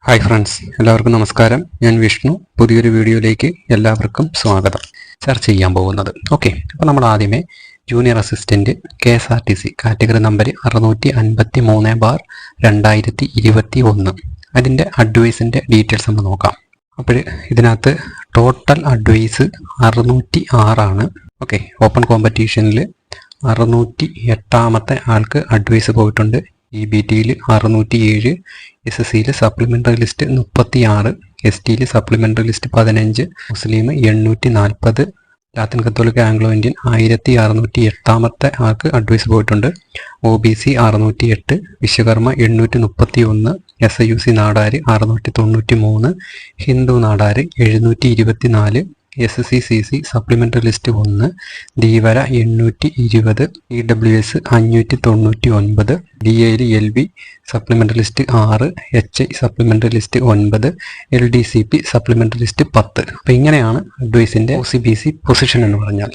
Hi friends, എല്ലാവർക്കും നമസ്കാരം. ഞാൻ വിഷ്ണു. പുതിയൊരു വീഡിയോയിലേക്ക് എല്ലാവർക്കും സ്വാഗതം. ചർച്ച ചെയ്യാൻ പോകുന്നത് അപ്പോൾ നമ്മൾ ആദ്യമേ junior assistant KSRTC category number 651/2021 അതിൻ്റെ അഡ്വൈസിൻ്റെ ഡീറ്റെയിൽസ് നമ്മൾ നോക്കാം. അപ്പോൾ ഇതിനകത്ത് ടോട്ടൽ അഡ്വൈസ് 606 ഓപ്പൺ കോമ്പറ്റീഷനിൽ 608ാമത്തെ ആൾക്ക് അഡ്വൈസ് പോയിട്ടുണ്ട്. EBTയിൽ 607, SSCയിൽ സപ്ലിമെൻ്ററി ലിസ്റ്റ് 36, STയിൽ സപ്ലിമെൻ്ററി ലിസ്റ്റ് 15, മുസ്ലിം 840, ലാത്തിൻ കത്തോലിക്ക ആംഗ്ലോ ഇന്ത്യൻ 1608ാമത്തെ ആൾക്ക് അഡ്വൈസ് പോയിട്ടുണ്ട്. OBC 608, Vishwakarma 831, SIUC Nadar 693, Hindu Nadar 724, SCCC supplementary list 1, Dheevara 820, EWS 599, DAയിൽ LB supplementary list 6, HI supplementary list 9, LDCP supplementary list 10. അപ്പോൾ ഇങ്ങനെയാണ് അഡ്വൈസിൻ്റെ OCBC പൊസിഷൻ എന്ന് പറഞ്ഞാൽ.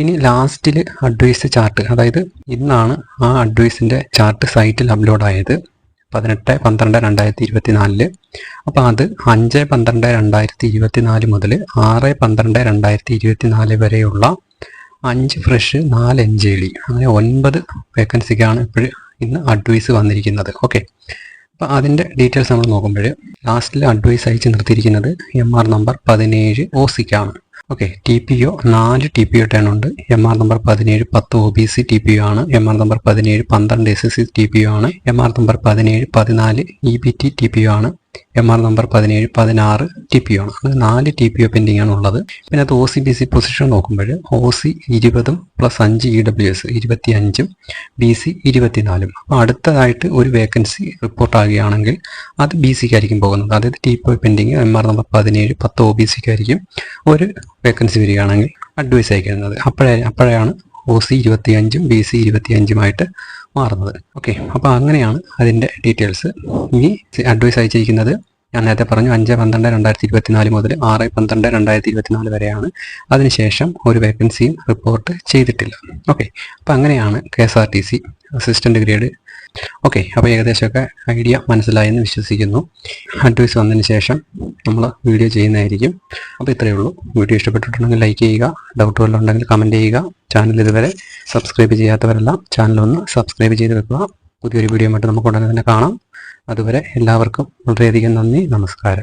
ഇനി ലാസ്റ്റിൽ അഡ്വൈസ് ചാർട്ട്, അതായത് ഇന്നാണ് ആ അഡ്വൈസിൻ്റെ ചാർട്ട് സൈറ്റിൽ അപ്ലോഡ് ആയത് 18/12/2024. അപ്പോൾ അത് 5/12/2024 മുതൽ 6/12/2024 വരെയുള്ള 5 ഫ്രഷ് 4 NJD അങ്ങനെ 9 വേക്കൻസിക്കാണ് ഇപ്പോഴും ഇന്ന് അഡ്വൈസ് വന്നിരിക്കുന്നത്. അപ്പോൾ അതിൻ്റെ ഡീറ്റെയിൽസ് നമ്മൾ നോക്കുമ്പോൾ ലാസ്റ്റിൽ അഡ്വൈസ് അയച്ച് നിർത്തിയിരിക്കുന്നത് MR number 17 OCക്കാണ്. TPO 4 TPO turn ഉണ്ട്. MR നമ്പർ 17 10 OBC TPO ആണ്. MR നമ്പർ 17 12 SSC TPO ആണ്. MR നമ്പർ 17 14 EBT TPO ആണ്. MR നമ്പർ 17 16 TPO ആണ്. അത് 4 TPO പെൻഡിങ് ആണ് ഉള്ളത്. പിന്നെ അത് OCBC പൊസിഷൻ നോക്കുമ്പോൾ OC 20 + 5 EWS 25, BC 24. അപ്പോൾ അടുത്തതായിട്ട് ഒരു വേക്കൻസി റിപ്പോർട്ട് ആകുകയാണെങ്കിൽ അത് BCക്കായിരിക്കും പോകുന്നത്. അതായത് TPO പെൻഡിങ് MR നമ്പർ 17 10 OBCക്കായിരിക്കും. ഒരു വേക്കൻസി വരികയാണെങ്കിൽ അഡ്വൈസ് അയക്കുന്നത്. അപ്പോഴാണ് OC 25ഉം BC 25ഉമായിട്ട് മാറുന്നത്. അപ്പോൾ അങ്ങനെയാണ് അതിൻ്റെ ഡീറ്റെയിൽസ്. ഇനി അഡ്വൈസ് അയച്ചിരിക്കുന്നത് ഞാൻ നേരത്തെ പറഞ്ഞു 5/12/2024 മുതൽ 6/12/2024 വരെയാണ്. അതിനുശേഷം ഒരു വേക്കൻസിയും റിപ്പോർട്ട് ചെയ്തിട്ടില്ല. അപ്പോൾ അങ്ങനെയാണ് KSRTC അസിസ്റ്റൻ്റ് ഗ്രേഡ്. അപ്പോൾ ഏകദേശമൊക്കെ ഐഡിയ മനസ്സിലായെന്ന് വിശ്വസിക്കുന്നു. അഡ്വൈസ് വന്നതിന് ശേഷം നമ്മൾ വീഡിയോ ചെയ്യുന്നതായിരിക്കും. അപ്പോൾ ഇത്രയേ ഉള്ളൂ. വീഡിയോ ഇഷ്ടപ്പെട്ടിട്ടുണ്ടെങ്കിൽ ലൈക്ക് ചെയ്യുക, ഡൗട്ട് വല്ലതും ഉണ്ടെങ്കിൽ കമൻറ്റ് ചെയ്യുക. ചാനൽ ഇതുവരെ സബ്സ്ക്രൈബ് ചെയ്യാത്തവരെല്ലാം ചാനലൊന്ന് സബ്സ്ക്രൈബ് ചെയ്ത് വെക്കുക. പുതിയൊരു വീഡിയോ ആയിട്ട് നമുക്ക് ഉടനെ തന്നെ കാണാം. അതുവരെ എല്ലാവർക്കും വളരെയധികം നന്ദി, നമസ്കാരം.